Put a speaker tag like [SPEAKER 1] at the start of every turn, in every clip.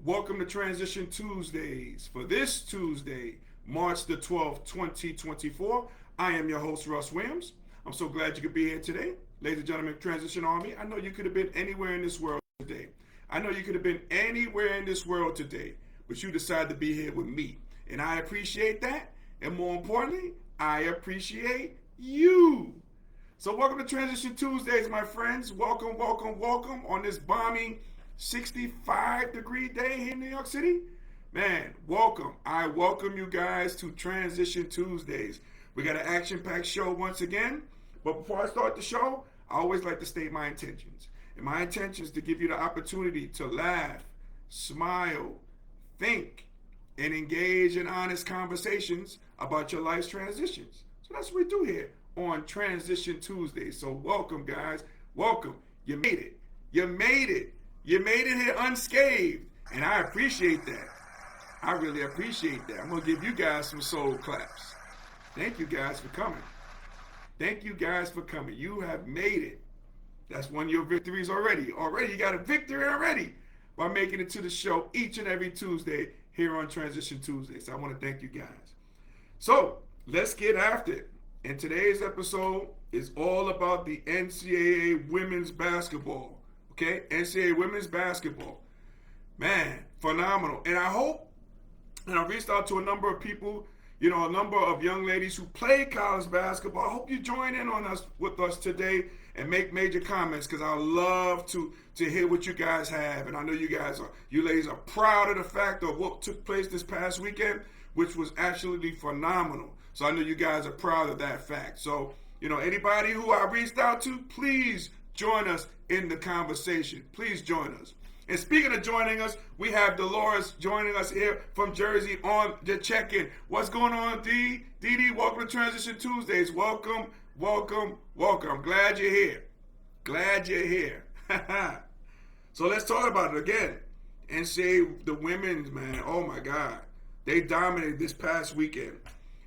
[SPEAKER 1] Welcome to Transition Tuesdays. For this Tuesday, March the 12th, 2024, I am your host, Russ Williams. I'm so glad you could be here today. Ladies and gentlemen, Transition Army, I know you could have been anywhere in this world today. I know you could have been anywhere in this world today, but you decided to be here with me. And I appreciate that. And more importantly, I appreciate you. So, welcome to Transition Tuesdays, my friends. Welcome, welcome, welcome on this balmy 65-degree day here in New York City. Man, welcome. I welcome you guys to Transition Tuesdays. We got an action-packed show once again. But before I start the show, I always like to state my intentions. And my intention is to give you the opportunity to laugh, smile, think, and engage in honest conversations about your life's transitions. So that's what we do here on Transition Tuesday. So welcome, guys. Welcome. You made it. You made it. You made it here unscathed. And I appreciate that. I really appreciate that. I'm going to give you guys some soul claps. Thank you guys for coming. Thank you guys for coming. You have made it. That's one of your victories already. Already, you got a victory already by making it to the show each and every Tuesday here on Transition Tuesday. So I want to thank you guys. So let's get after it. And today's episode is all about the NCAA women's basketball. Okay, NCAA women's basketball. Man, phenomenal. And I hope, and I reached out to a number of people, a number of young ladies who play college basketball. I hope you join in on us with us today and make major comments, because I love to hear what you guys have. And I know you ladies are proud of the fact of what took place this past weekend, which was absolutely phenomenal. So I know you guys are proud of that fact. So, anybody who I reached out to, please join us in the conversation. Please join us. And speaking of joining us, we have Dolores joining us here from Jersey on the check-in. What's going on, Dee? Dee, welcome to Transition Tuesdays. Welcome, welcome, welcome. I'm glad you're here. Glad you're here. So let's talk about it again. And say the women's, man, oh my God. They dominated this past weekend.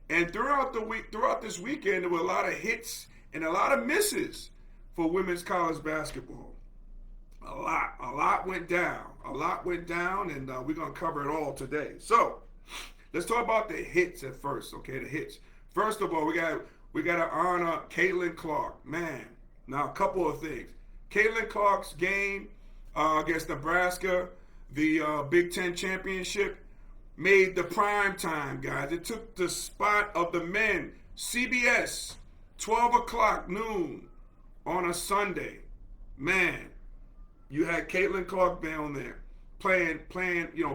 [SPEAKER 1] And throughout this weekend, there were a lot of hits and a lot of misses for women's college basketball. A lot went down. And we're going to cover it all today. So, let's talk about the hits at first, okay? The hits. First of all, we got to honor Caitlin Clark. Man, now a couple of things. Caitlin Clark's game against Nebraska, the Big Ten championship, made the prime time, guys. It took the spot of the men. CBS, 12 o'clock noon on a Sunday. Man, you had Caitlin Clark down there playing,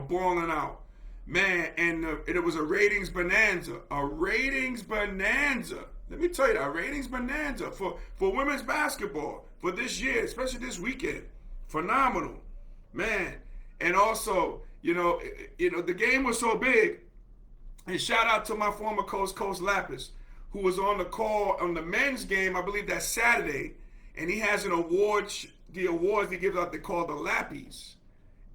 [SPEAKER 1] balling out. Man, and it was a ratings bonanza. A ratings bonanza. Let me tell you, a ratings bonanza for women's basketball for this year, especially this weekend. Phenomenal. Man. And also, the game was so big. And shout out to my former coach, Coach Lapis, who was on the call on the men's game, I believe that's Saturday. And he has an award, the awards he gives out, they call the Lappies.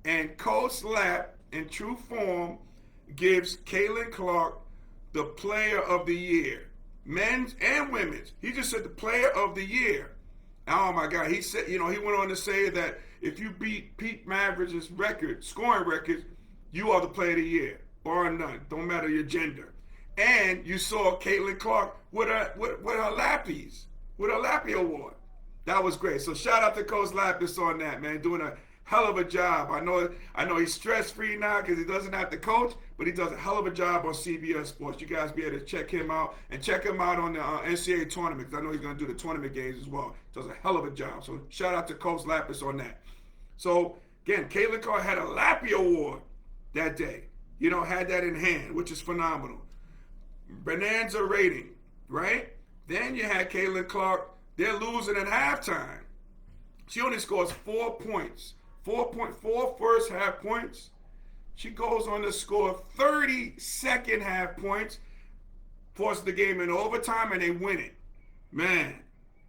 [SPEAKER 1] And Coach Lapp, in true form, gives Caitlin Clark the Player of the Year. Men's and women's. He just said the Player of the Year. Oh my God. He said, he went on to say that if you beat Pete Maverick's scoring records, you are the Player of the Year. Bar none. Don't matter your gender. And you saw Caitlin Clark with her Lappies, with her Lappy Award. That was great. So shout out to Coach Lapis on that, man. Doing a hell of a job. I know he's stress-free now because he doesn't have to coach, but he does a hell of a job on CBS Sports. You guys be able to check him out and check him out on the NCAA tournament, because I know he's going to do the tournament games as well. Does a hell of a job. So shout out to Coach Lapis on that. So again, Caitlin Clark had a Lappy Award that day. Had that in hand, which is phenomenal. Bonanza rating, right? Then you had Caitlin Clark. They're losing at halftime. She only scores 4 points. 4.4 first half points. She goes on to score 30 second half points, forces the game in overtime, and they win it. Man,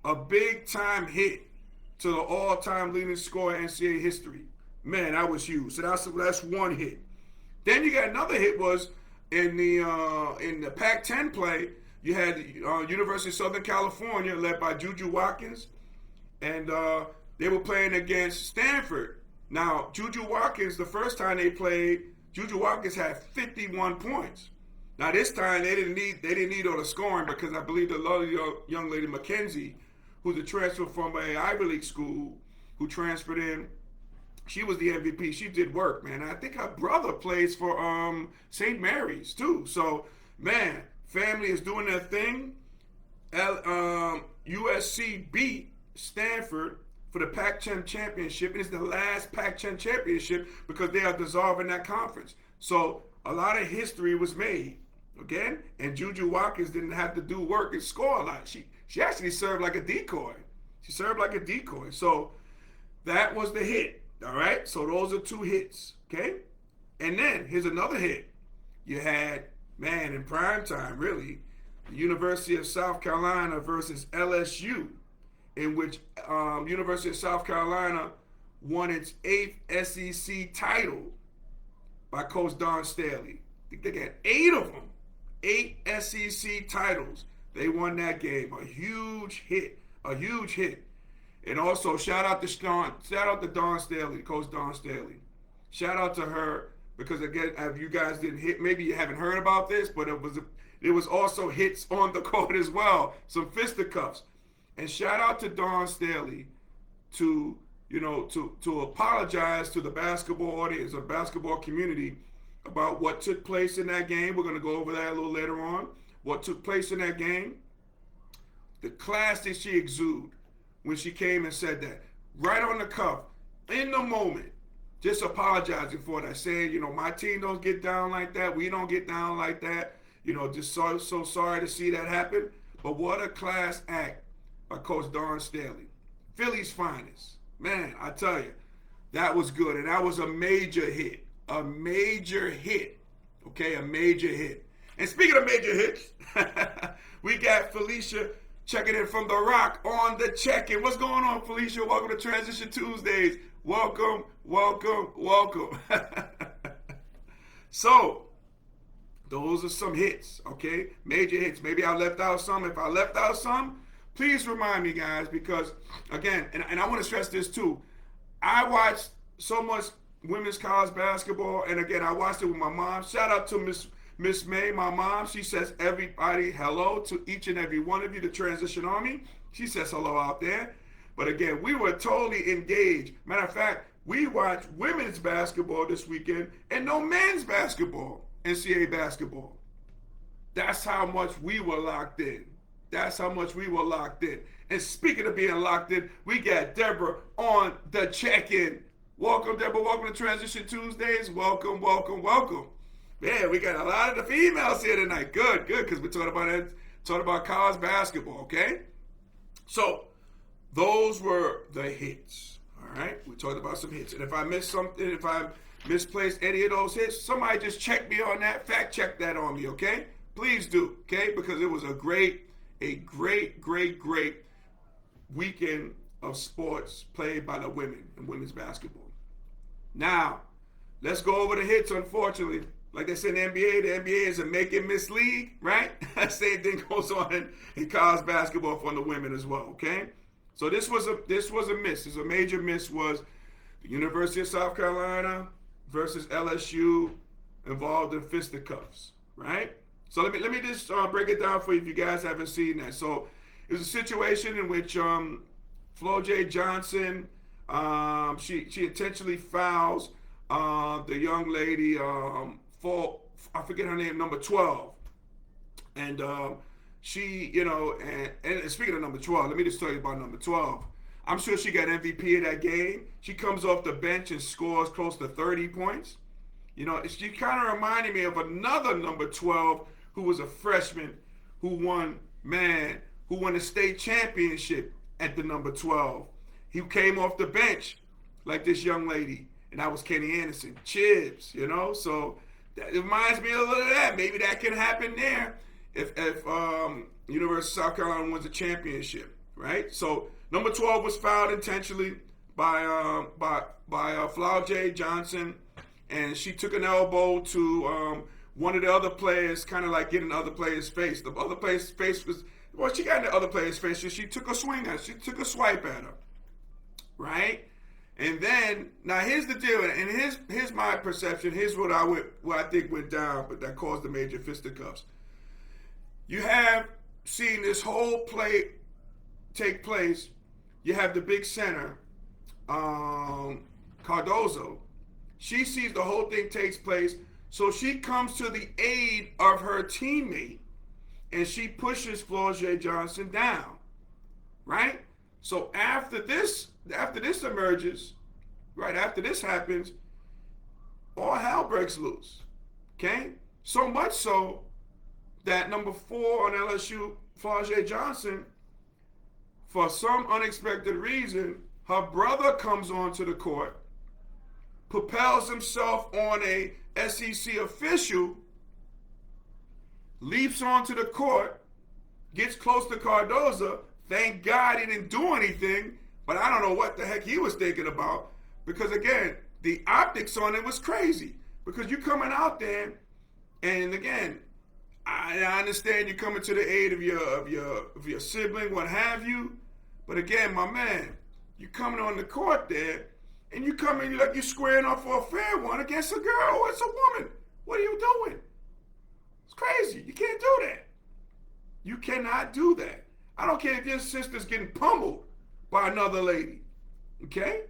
[SPEAKER 1] a big time hit to the all-time leading scorer in NCAA history. Man, that was huge. So that's one hit. Then you got another hit was in the Pac-10 play. You had University of Southern California, led by Juju Watkins, and they were playing against Stanford. Now, Juju Watkins, the first time they played, Juju Watkins had 51 points. Now this time they didn't need all the scoring because I believe the lovely young lady Mackenzie, who's a transfer from a Ivy League school, who transferred in, she was the MVP. She did work, man. I think her brother plays for St. Mary's too. So, man, family is doing their thing. USC beat Stanford for the Pac-10 championship. It's the last Pac-10 championship because they are dissolving that conference. So a lot of history was made, again, and Juju Watkins didn't have to do work and score a lot. She actually served like a decoy. She served like a decoy. So that was the hit, all right? So those are two hits, okay? And then here's another hit. You had, man, in prime time, really, the University of South Carolina versus LSU, in which University of South Carolina won its 8th SEC title by Coach Don Staley. I think they got 8 of them. 8 SEC titles. They won that game. A huge hit. A huge hit. And also, shout out to Don Staley, Coach Don Staley. Shout out to her because, again, if you guys didn't hit, maybe you haven't heard about this, but it was also hits on the court as well. Some fisticuffs. And shout out to Don Staley to apologize to the basketball audience or basketball community about what took place in that game. We're going to go over that a little later on. What took place in that game. The class that she exuded when she came and said that. Right on the cuff, in the moment, just apologizing for that. Saying, my team don't get down like that. We don't get down like that. Just so sorry to see that happen. But what a class act by Coach Don Staley. Philly's finest. Man, I tell you, that was good. And that was a major hit. A major hit. Okay, a major hit. And speaking of major hits, we got Felicia checking in from The Rock on the check-in. What's going on, Felicia? Welcome to Transition Tuesdays. Welcome, welcome, welcome. So, those are some hits, okay? Major hits. Maybe I left out some. If I left out some, please remind me, guys, because, again, and I want to stress this too, I watched so much women's college basketball, and again, I watched it with my mom. Shout out to Miss May, my mom. She says, everybody, hello to each and every one of you, the Transition Army. She says hello out there. But again, we were totally engaged. Matter of fact, we watched women's basketball this weekend and no men's basketball, NCAA basketball. That's how much we were locked in. That's how much we were locked in. And speaking of being locked in, we got Deborah on the check-in. Welcome, Deborah. Welcome to Transition Tuesdays. Welcome, welcome, welcome. Man, we got a lot of the females here tonight. Good, because we're talking about college basketball, okay? So, those were the hits, all right? We talked about some hits. And if I missed something, if I misplaced any of those hits, somebody just check me on that, fact check that on me, okay? Please do, okay? Because it was a great weekend of sports played by the women in women's basketball. Now, let's go over the hits, unfortunately. Like they said in the NBA is a make and miss league, right? Same thing goes on in college basketball for the women as well, okay? So this was a miss. This a major miss was the University of South Carolina versus LSU involved in fisticuffs, right? So let me just break it down for you if you guys haven't seen that. So it was a situation in which Flo J. Johnson, she intentionally fouls the young lady for, I forget her name, number 12. And she, and speaking of number 12, let me just tell you about number 12. I'm sure she got MVP of that game. She comes off the bench and scores close to 30 points. She kind of reminded me of another number 12 who was a freshman who won the state championship at the number 12. He came off the bench like this young lady, and that was Kenny Anderson. Chibs, so that reminds me a little of that. Maybe that can happen there if University of South Carolina wins a championship, right? So number 12 was fouled intentionally by Flo J. Johnson, and she took an elbow to one of the other players, kind of like getting the other player's face. The other player's face was, she got in the other player's face. She took a swing at her. She took a swipe at her, right? And then now here's the deal, and here's my perception. Here's what I think went down, but that caused the major fisticuffs. You have seen this whole play take place. You have the big center, Cardozo. She sees the whole thing takes place, so she comes to the aid of her teammate, and she pushes Flau'jae Johnson down, right? So after this emerges, right after this happens, all hell breaks loose, okay? So much so that number 4 on LSU, Flau'jae Johnson, for some unexpected reason, her brother comes onto the court, propels himself on a SEC official, leaps onto the court, gets close to Cardozo. Thank God he didn't do anything, but I don't know what the heck he was thinking about, because again, the optics on it was crazy. Because you're coming out there, and again, I understand you're coming to the aid of your sibling, what have you, but again, my man, you're coming on the court there, and you come in like you're squaring up for a fair one against a girl or it's a woman. What are you doing? It's crazy. You can't do that. You cannot do that. I don't care if your sister's getting pummeled by another lady. Okay?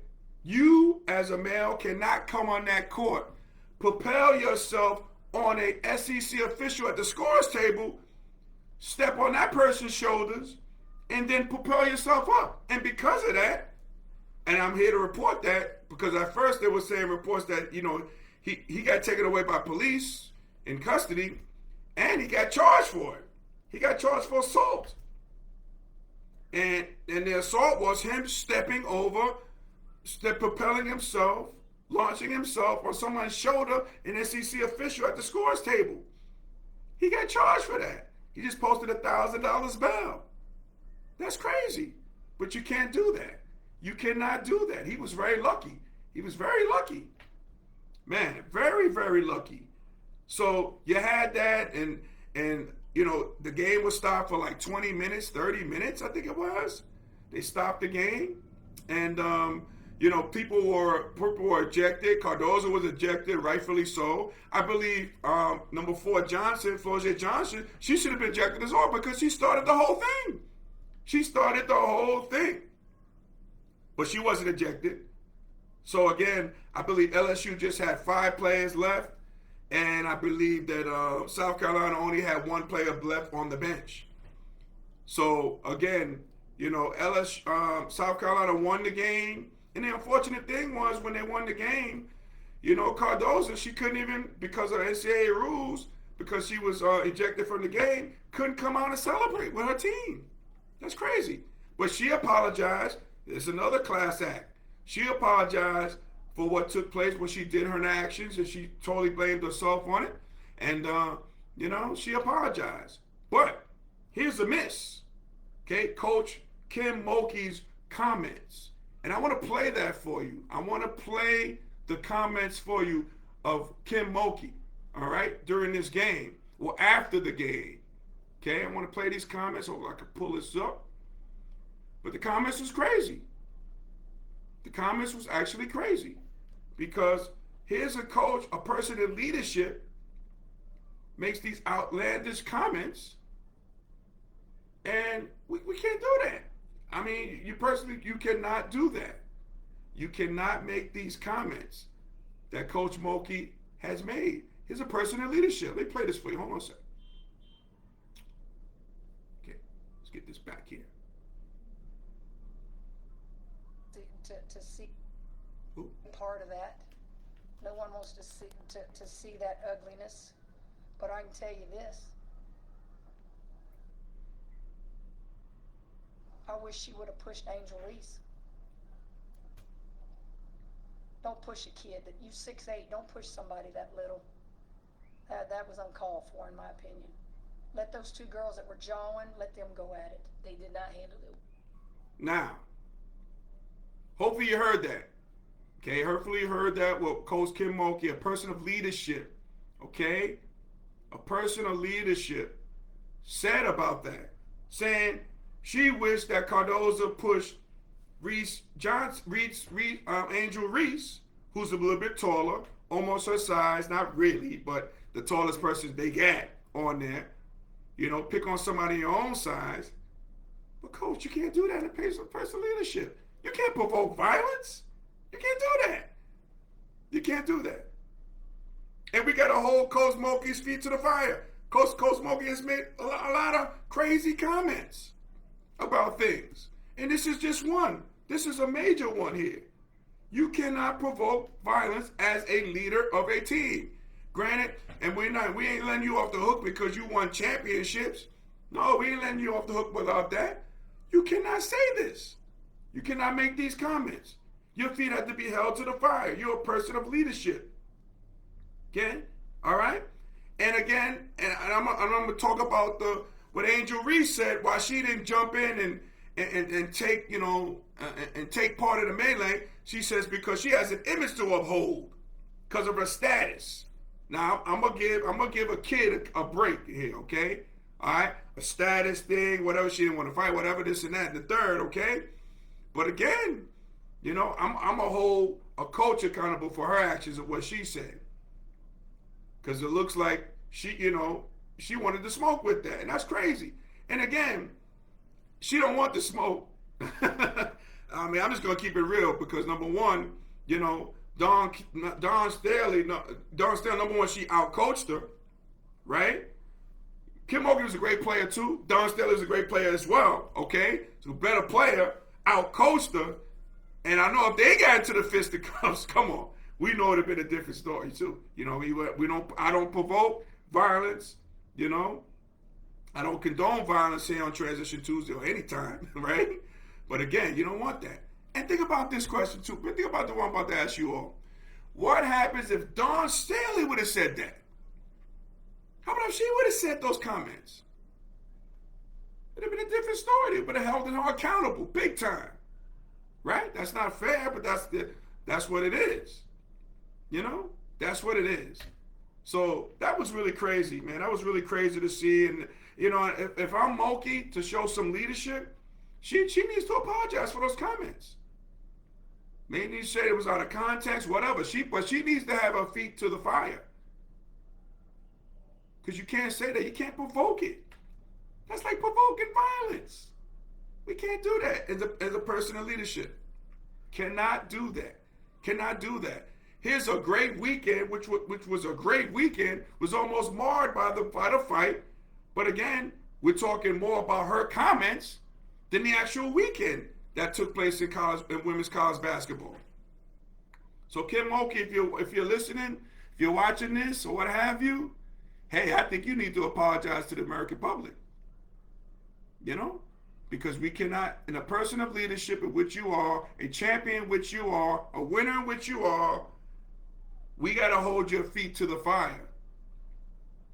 [SPEAKER 1] You, as a male, cannot come on that court, propel yourself on a SEC official at the scores table, step on that person's shoulders, and then propel yourself up. And because of that, and I'm here to report that, because at first they were saying reports that, he got taken away by police in custody, and he got charged for it. He got charged for assault. And the assault was him propelling himself, launching himself on someone's shoulder, an SEC official at the scores table. He got charged for that. He just posted $1,000 bail. That's crazy. But you can't do that. You cannot do that. He was very lucky. He was very lucky. Man, very, very lucky. So you had that, and the game was stopped for like 20 minutes, 30 minutes, I think it was. They stopped the game, and people were ejected. Cardozo was ejected, rightfully so. I believe number 4 Johnson, Flau'jae Johnson, she should have been ejected as well because she started the whole thing. She started the whole thing, but she wasn't ejected. So again, I believe LSU just had 5 players left, and I believe that South Carolina only had 1 player left on the bench. So again, South Carolina won the game, and the unfortunate thing was when they won the game, Cardozo, she couldn't even, because of NCAA rules, because she was ejected from the game, couldn't come out and celebrate with her team. That's crazy. But she apologized. It's another class act. She apologized for what took place when she did her actions, and she totally blamed herself on it. And, she apologized. But here's the miss. Okay, Coach Kim Mulkey's comments. And I want to play that for you. I want to play the comments for you of Kim Mulkey, all right, during this game or after the game. Okay, I want to play these comments. Hopefully I can pull this up. But the comments was crazy. The comments was actually crazy, because here's a coach, a person in leadership, makes these outlandish comments, and we can't do that. I mean, you cannot do that. You cannot make these comments that Coach Mulkey has made. He's a person in leadership. Let me play this for you. Hold on a second. Okay, let's get this back here.
[SPEAKER 2] To see part of that. No one wants to see that ugliness. But I can tell you this. I wish she would have pushed Angel Reese. Don't push a kid. You 6'8", don't push somebody that little. That was uncalled for, in my opinion. Let those 2 girls that were jawing, let them go at it. They did not handle it.
[SPEAKER 1] Now, hopefully you heard that. Okay, hopefully you heard that. Well, Coach Kim Mulkey, a person of leadership, okay? A person of leadership said about that, saying she wished that Cardozo pushed Angel Reese, who's a little bit taller, almost her size, not really, but the tallest person they got on there. You know, pick on somebody your own size. But coach, you can't do that in personal leadership. You can't provoke violence. You can't do that. You can't do that. And we got to hold Coach Mulkey's feet to the fire. Coach Mulkey has made a lot of crazy comments about things. And this is just one. This is a major one here. You cannot provoke violence as a leader of a team. Granted, and we ain't letting you off the hook because you won championships. No, we ain't letting you off the hook without that. You cannot say this. You cannot make these comments. Your feet have to be held to the fire. You're a person of leadership. Okay? All right? And again, and I'm going to talk about what Angel Reese said, why she didn't jump in and take, you know, and take part of the melee. She says because she has an image to uphold because of her status. Now, I'm gonna give a kid a break here, okay? All right? A status thing, whatever, she didn't want to fight, whatever, this and that, and the third, okay? But again, you know, I'm going to hold a coach accountable for her actions of what she said. Because it looks like she, you know, she wanted to smoke with that. And that's crazy. And again, she don't want the smoke. I mean, I'm just going to keep it real because number one, you know, Dawn Staley, number one, she outcoached her, right? Kim Mulkey was a great player too. Dawn Staley was a great player as well, okay? So better player, outcoached her. And I know if they got into the fisticuffs, come on, we know it'd have been a different story too. You know, I don't provoke violence, you know. I don't condone violence here on Transition Tuesday or anytime, right? But again, you don't want that. And think about this question too. Think about the one I'm about to ask you all. What happens if Dawn Staley would have said that? How about if she would have said those comments? It'd have been a different story. They would have held her accountable, big time. Right? That's not fair, but that's what it is. You know? That's what it is. So that was really crazy, man. That was really crazy to see. And, you know, if I'm Mulkey to show some leadership, she needs to apologize for those comments. Maybe she said it was out of context, whatever. But she needs to have her feet to the fire. Because you can't say that. You can't provoke it. That's like provoking violence. We can't do that as a person in leadership. Cannot do that. Cannot do that. Here's a great weekend, which was a great weekend, was almost marred by the fight. But again, we're talking more about her comments than the actual weekend that took place in women's college basketball. So Kim Mulkey, if you're listening, if you're watching this or what have you, hey, I think you need to apologize to the American public. You know? Because we cannot, in a person of leadership in which you are, a champion in which you are, a winner in which you are, we got to hold your feet to the fire.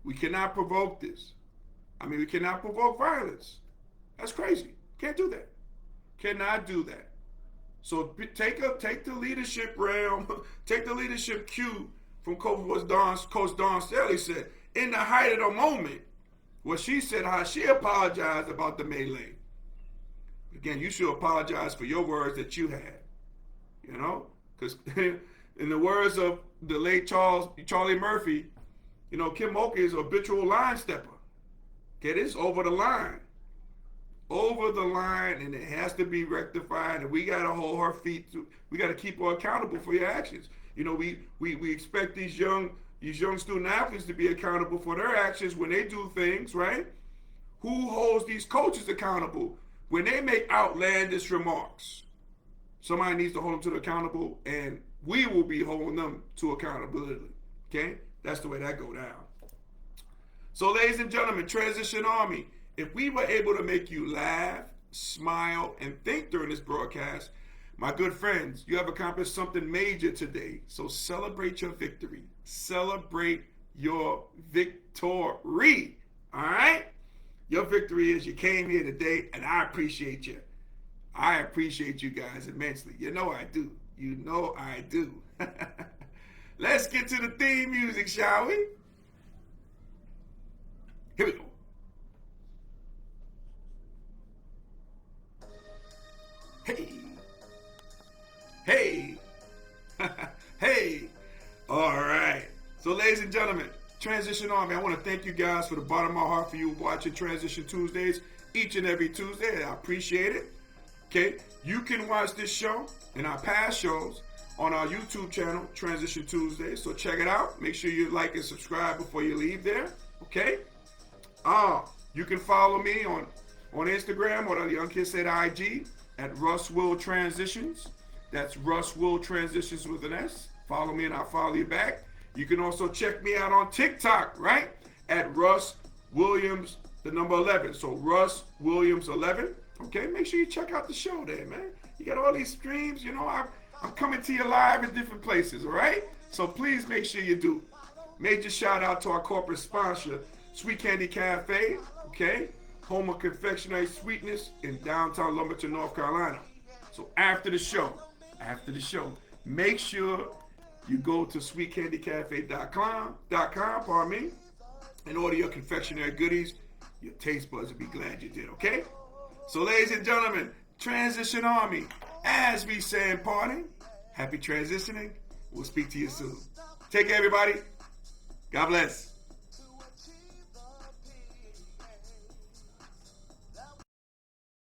[SPEAKER 1] We cannot provoke this. I mean, we cannot provoke violence. That's crazy. Can't do that. Cannot do that. So take the leadership realm, take the leadership cue from Coach Dawn Staley said. In the height of the moment, what she said, how she apologized about the melee. Again, you should apologize for your words that you had. You know? Because in the words of the late Charlie Murphy, you know, Kim Mulkey is a habitual line stepper. Okay, this is over the line. Over the line, and it has to be rectified, and we got to hold her feet to, we got to keep her accountable for your actions. You know, we expect these young student athletes to be accountable for their actions when they do things, right? Who holds these coaches accountable when they make outlandish remarks? Somebody needs to hold them to the accountable, and we will be holding them to accountability. Okay? That's the way that go down. So, ladies and gentlemen, Transition Army, if we were able to make you laugh, smile, and think during this broadcast, my good friends, you have accomplished something major today. So celebrate your victory. Celebrate your victory. All right? Your victory is you came here today, and I appreciate you. I appreciate you guys immensely. You know I do. You know I do. Let's get to the theme music, shall we? Here we go. Hey. Hey. Hey. All right. So, ladies and gentlemen, Transition Army, I want to thank you guys for the bottom of my heart for you watching Transition Tuesdays each and every Tuesday. I appreciate it. Okay. You can watch this show and our past shows on our YouTube channel, Transition Tuesdays. So check it out. Make sure you like and subscribe before you leave there. Okay. You can follow me on Instagram or the Young Kid Said IG at Russ Will Transitions. That's Russ Will Transitions with an S. Follow me and I'll follow you back. You can also check me out on TikTok, right? At Russ Williams, the number 11. So Russ Williams 11. Okay, make sure you check out the show there, man. You got all these streams, you know, I'm coming to you live in different places, all right? So please make sure you do. Major shout out to our corporate sponsor, Sweet Candy Cafe, okay? Home of confectionery sweetness in downtown Lumberton, North Carolina. So after the show, make sure you go to sweetcandycafe.com, pardon me, and order your confectionery goodies. Your taste buds will be glad you did, okay? So ladies and gentlemen, Transition Army, as we say in parting, happy transitioning. We'll speak to you soon. Take care, everybody. God bless.